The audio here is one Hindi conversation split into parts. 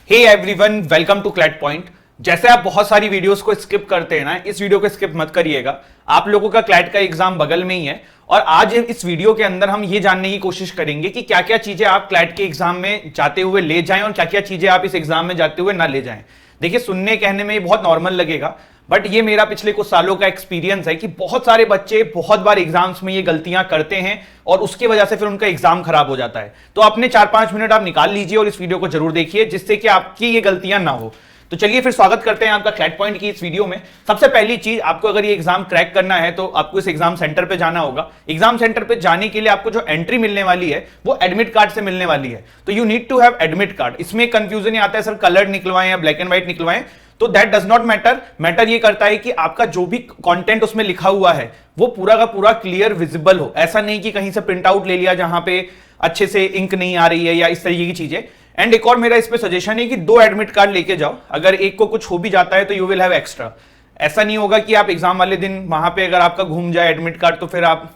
Hey everyone, welcome to CLAT point. जैसे आप बहुत सारी वीडियोस को स्किप करते हैं ना, इस वीडियो को स्किप मत करिएगा। आप लोगों का क्लैट का एग्जाम बगल में ही है और आज इस वीडियो के अंदर हम ये जानने की कोशिश करेंगे कि क्या क्या चीजें आप क्लैट के एग्जाम में जाते हुए ले जाएं और क्या क्या चीजें आप इस एग्जाम में जाते हुए ना ले जाएं। देखिए, सुनने कहने में ये बहुत नॉर्मल लगेगा, बट ये मेरा पिछले कुछ सालों का एक्सपीरियंस है कि बहुत सारे बच्चे बहुत बार एग्जाम्स में ये गलतियां करते हैं और उसकी वजह से फिर उनका एग्जाम खराब हो जाता है। तो अपने 4-5 मिनट आप निकाल लीजिए और इस वीडियो को जरूर देखिए, जिससे कि आपकी ये गलतियां ना हो। तो चलिए फिर स्वागत करते हैं आपका क्लैट पॉइंट की इस वीडियो में। सबसे पहली चीज, आपको अगर ये एग्जाम क्रैक करना है तो आपको इस एग्जाम सेंटर पे जाना होगा। एग्जाम सेंटर पे जाने के लिए आपको जो एंट्री मिलने वाली है वो एडमिट कार्ड से मिलने वाली है। तो you need to have admit card. इसमें कंफ्यूजन आता है, सर कलर्ड निकलवाएं या ब्लैक एंड व्हाइट निकलवाएं। तो that does not matter. Matter ये करता है कि आपका जो भी कंटेंट उसमें लिखा हुआ है वो पूरा का पूरा क्लियर विजिबल हो। ऐसा नहीं कि कहीं से प्रिंट आउट ले लिया जहां पे अच्छे से इंक नहीं आ रही है या इस तरीके की चीजें। एंड एक और मेरा इस पे सजेशन है कि 2 एडमिट कार्ड लेके जाओ। अगर एक को कुछ हो भी जाता है तो यू विल हैव एक्स्ट्रा। ऐसा नहीं होगा कि आप एग्जाम वाले दिन वहां पे अगर आपका घूम जाए एडमिट कार्ड तो फिर आप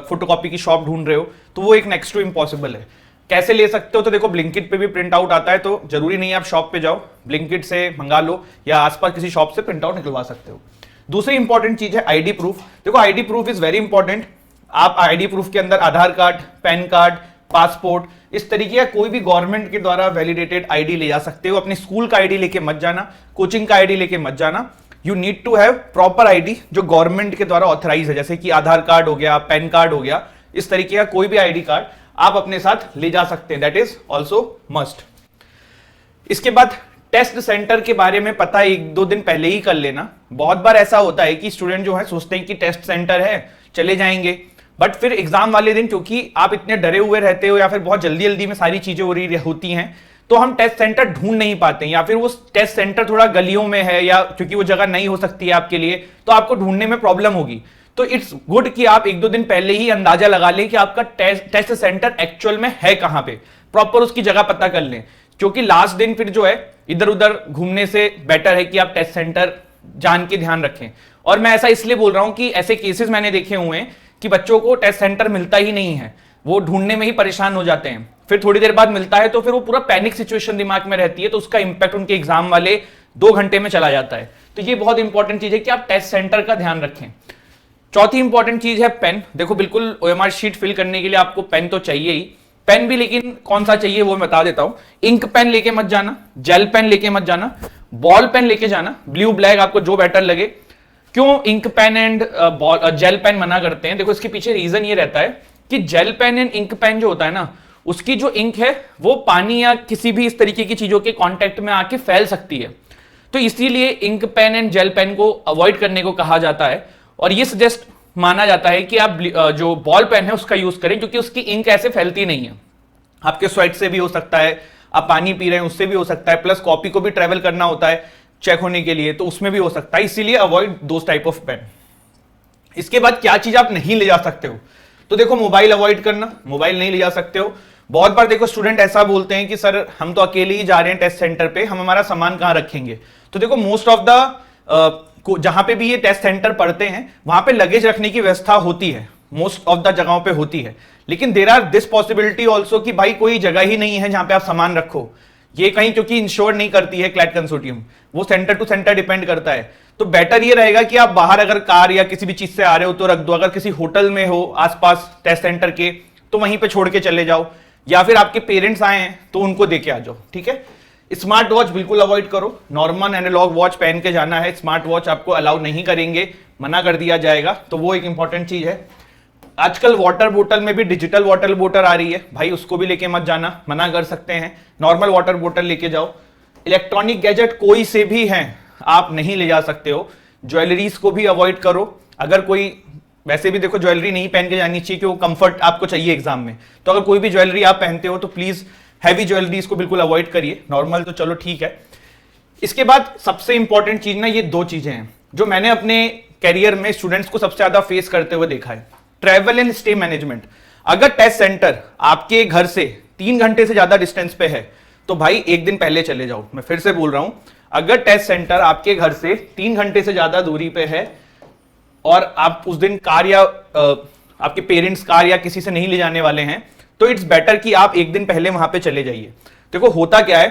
फोटोकॉपी की शॉप ढूंढ रहे हो, तो वो एक नेक्स्ट टू इम्पॉसिबल है। कैसे ले सकते हो? तो देखो, ब्लिंकिट पे भी प्रिंट आउट आता है, तो जरूरी नहीं है आप शॉप पे जाओ, ब्लिंकिट से मंगा लो या आसपास किसी शॉप से प्रिंट आउट निकलवा सकते हो। दूसरी इंपॉर्टेंट चीज है आईडी प्रूफ। देखो, ID proof is very important. आप आईडी प्रूफ के अंदर आधार कार्ड, पैन कार्ड, पासपोर्ट, इस तरीके का कोई भी गवर्नमेंट के द्वारा वैलिडेटेड आईडी ले जा सकते हो। अपने स्कूल का आईडी लेके मत जाना, कोचिंग का आईडी लेके मत जाना। You need to have proper ID जो गवर्नमेंट के द्वारा ऑथराइज है, जैसे कि आधार कार्ड हो गया, पैन कार्ड हो गया, इस तरीके का कोई भी आईडी कार्ड आप अपने साथ ले जा सकते हैं। That is also must. इसके बाद टेस्ट सेंटर के बारे में पता 1-2 दिन पहले ही कर लेना। बहुत बार ऐसा होता है कि स्टूडेंट जो है सोचते हैं कि टेस्ट सेंटर है, चले जाएंगे, बट फिर एग्जाम वाले दिन क्योंकि आप इतने डरे हुए रहते हो या फिर बहुत जल्दी जल्दी में सारी चीजें हो रही होती हैं, तो हम टेस्ट सेंटर ढूंढ नहीं पाते हैं, या फिर वो टेस्ट सेंटर थोड़ा गलियों में है या क्योंकि वो जगह नहीं हो सकती है आपके लिए, तो आपको ढूंढने में प्रॉब्लम होगी। तो इट्स गुड कि आप 1-2 दिन पहले ही अंदाजा लगा लें कि आपका टेस्ट सेंटर एक्चुअल में है कहां पे, प्रॉपर उसकी जगह पता कर लें। क्योंकि लास्ट दिन फिर जो है इधर उधर घूमने से बेटर है कि आप टेस्ट सेंटर जान के ध्यान रखें। और मैं ऐसा इसलिए बोल रहा हूं कि ऐसे केसेस मैंने देखे हुए हैं कि बच्चों को टेस्ट सेंटर मिलता ही नहीं है, वो ढूंढने में ही परेशान हो जाते हैं। फिर थोड़ी देर बाद मिलता है तो फिर वो पूरा पैनिक सिचुएशन दिमाग में रहती है, तो उसका इंपैक्ट उनके एग्जाम वाले 2 घंटे में चला जाता है। तो ये बहुत इंपॉर्टेंट चीज है कि आप टेस्ट सेंटर का ध्यान रखें। चौथी इंपॉर्टेंट चीज है पेन। देखो, बिल्कुल ओएमआर शीट फिल करने के लिए आपको पेन तो चाहिए ही। पेन भी लेकिन कौन सा चाहिए वो मैं बता देता हूं। इंक पेन लेके मत जाना, जेल पेन लेके मत जाना, बॉल पेन लेके जाना। ब्लू ब्लैक आपको जो बेटर लगे। क्यों ink pen and gel pen मना करते हैं? देखो, इसके पीछे रीजन ये रहता है कि gel pen and ink pen जो होता है ना, उसकी जो इंक है वो पानी या किसी भी इस तरीके की चीजों के कांटेक्ट में आके फैल सकती है। तो इसीलिए ink pen and gel pen को अवॉइड करने को कहा जाता है और ये सजेस्ट माना जाता है कि आप जो बॉल पेन है उसका यूज करें, क्योंकि उसकी इंक ऐसे फैलती नहीं है। आपके स्वेट से भी हो सकता है, आप पानी पी रहे हैं उससे भी हो सकता है, प्लस कॉपी को भी ट्रेवल करना होता है चेक होने के लिए, तो उसमें भी हो सकता है। इसीलिए avoid those type of pen. इसके बाद क्या चीज आप नहीं ले जा सकते हो? तो देखो, मोबाइल अवॉइड करना, मोबाइल नहीं ले जा सकते हो। बहुत बार देखो स्टूडेंट ऐसा बोलते हैं कि सर हम तो अकेले ही जा रहे हैं टेस्ट सेंटर पे, हम हमारा सामान कहां रखेंगे? तो देखो, मोस्ट ऑफ द जहां पे भी ये टेस्ट सेंटर पढ़ते हैं वहां पे लगेज रखने की व्यवस्था होती है, मोस्ट ऑफ द जगहों पे होती है। लेकिन there are this possibility also कि भाई कोई जगह ही नहीं है जहां पे आप सामान रखो। ये कहीं क्योंकि इंश्योर नहीं करती है क्लैट कंसोर्टियम, वो सेंटर टू सेंटर डिपेंड करता है। तो बेटर ये रहेगा कि आप बाहर अगर कार या किसी भी चीज से आ रहे हो तो रख दो। अगर किसी होटल में हो आसपास टेस्ट सेंटर के तो वहीं पे छोड़ के चले जाओ, या फिर आपके पेरेंट्स आए हैं तो उनको देके आ जाओ। ठीक है। स्मार्ट वॉच बिल्कुल अवॉइड करो। नॉर्मल एनालॉग वॉच पहन के जाना है, स्मार्ट वॉच आपको अलाउ नहीं करेंगे, मना कर दिया जाएगा। तो वो एक इंपॉर्टेंट चीज है। आजकल वाटर बोतल में भी डिजिटल वाटर बोतल आ रही है, भाई उसको भी लेके मत जाना, मना कर सकते हैं। नॉर्मल वाटर बोतल लेके जाओ। इलेक्ट्रॉनिक गैजेट कोई से भी हैं आप नहीं ले जा सकते हो। ज्वेलरीज को भी अवॉइड करो। अगर कोई, वैसे भी देखो ज्वेलरी नहीं पहन के जानी चाहिए, क्योंकि कंफर्ट आपको चाहिए एग्जाम में। तो अगर कोई भी ज्वेलरी आप पहनते हो तो प्लीज हैवी ज्वेलरीज को बिल्कुल अवॉइड करिए। नॉर्मल तो चलो ठीक है। इसके बाद सबसे इंपॉर्टेंट चीज ना, ये 2 चीजें हैं जो मैंने अपने कैरियर में स्टूडेंट्स को सबसे ज्यादा फेस करते हुए देखा है। Travel and stay management. अगर टेस्ट सेंटर आपके घर से 3 घंटे से ज्यादा डिस्टेंस पे है तो भाई 1 दिन पहले चले जाओ। मैं फिर से बोल रहा हूं, अगर टेस्ट सेंटर आपके घर से 3 घंटे से ज्यादा दूरी पे है और आप उस दिन कार या आपके पेरेंट्स कार या किसी से नहीं ले जाने वाले हैं, तो इट्स बेटर कि आप 1 दिन पहले वहां पे चले जाइए। देखो, होता क्या है,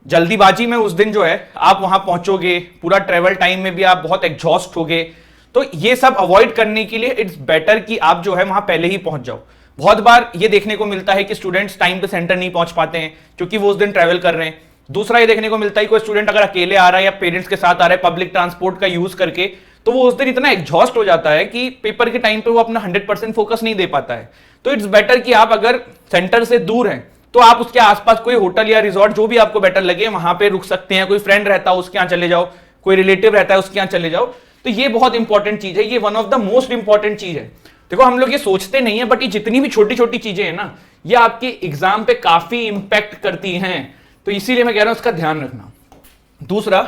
जल्दीबाजी में उस दिन जो है आप वहां पहुंचोगे, पूरा ट्रेवल टाइम में भी आप बहुत एग्जॉस्ट होगे। तो ये सब अवॉइड करने के लिए इट्स बेटर कि आप जो है वहां पहले ही पहुंच जाओ। बहुत बार ये देखने को मिलता है कि स्टूडेंट्स टाइम पे सेंटर नहीं पहुंच पाते हैं क्योंकि वो उस दिन ट्रैवल कर रहे हैं। दूसरा ये देखने को मिलता है कोई स्टूडेंट अगर अकेले आ रहा है या पेरेंट्स के साथ आ रहा है पब्लिक ट्रांसपोर्ट का यूज करके, तो वो उस दिन इतना एग्जॉस्ट हो जाता है कि पेपर के टाइम पे वो अपना 100% फोकस नहीं दे पाता है। तो इट्स बेटर कि आप अगर सेंटर से दूर हैं तो आप उसके आसपास कोई होटल या रिजॉर्ट जो भी आपको बेटर लगे वहां पे रुक सकते हैं। कोई फ्रेंड रहता है उसके यहाँ चले जाओ, कोई रिलेटिव रहता है उसके यहाँ चले जाओ। तो ये बहुत इंपॉर्टेंट चीज है, ये one of the most important चीज है। देखो हम लोग ये सोचते नहीं है, बट ये जितनी भी छोटी छोटी चीजें हैं ना, ये आपके एग्जाम पे काफी इंपैक्ट करती हैं। तो इसीलिए मैं कह रहा हूं उसका ध्यान रखना। दूसरा,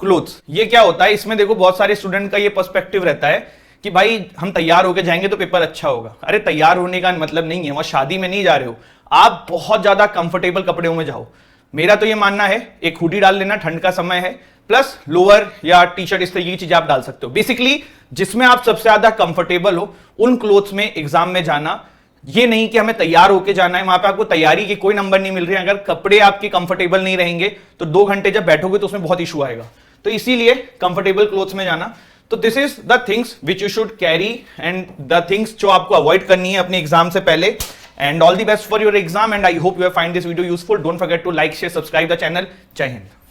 क्लोथ्स। ये क्या होता है, इसमें देखो बहुत सारे स्टूडेंट का ये पर्सपेक्टिव रहता है कि भाई हम तैयार होकर जाएंगे तो पेपर अच्छा होगा। अरे तैयार होने का मतलब नहीं है, वहां शादी में नहीं जा रहे हो, आप बहुत ज्यादा कंफर्टेबल कपड़ों में जाओ। मेरा तो ये मानना है एक हुडी डाल लेना, ठंड का समय है, प्लस लोअर या टी शर्ट, इस तरह की चीजें आप डाल सकते हो। बेसिकली जिसमें आप सबसे ज्यादा कंफर्टेबल हो उन क्लोथ्स में एग्जाम में जाना। ये नहीं कि हमें तैयार होके जाना है, वहां पे आपको तैयारी के कोई नंबर नहीं मिल रहे हैं। अगर कपड़े आपके कंफर्टेबल नहीं रहेंगे तो 2 घंटे जब बैठोगे तो उसमें बहुत इशू आएगा। तो इसीलिए कंफर्टेबल क्लोथ्स में जाना। तो this is the things which you should carry and the things जो आपको अवॉइड करनी है अपने एग्जाम से पहले। And all the best for your exam and I hope you have find this video useful. Don't forget to like, share, subscribe the channel. जय हिंद।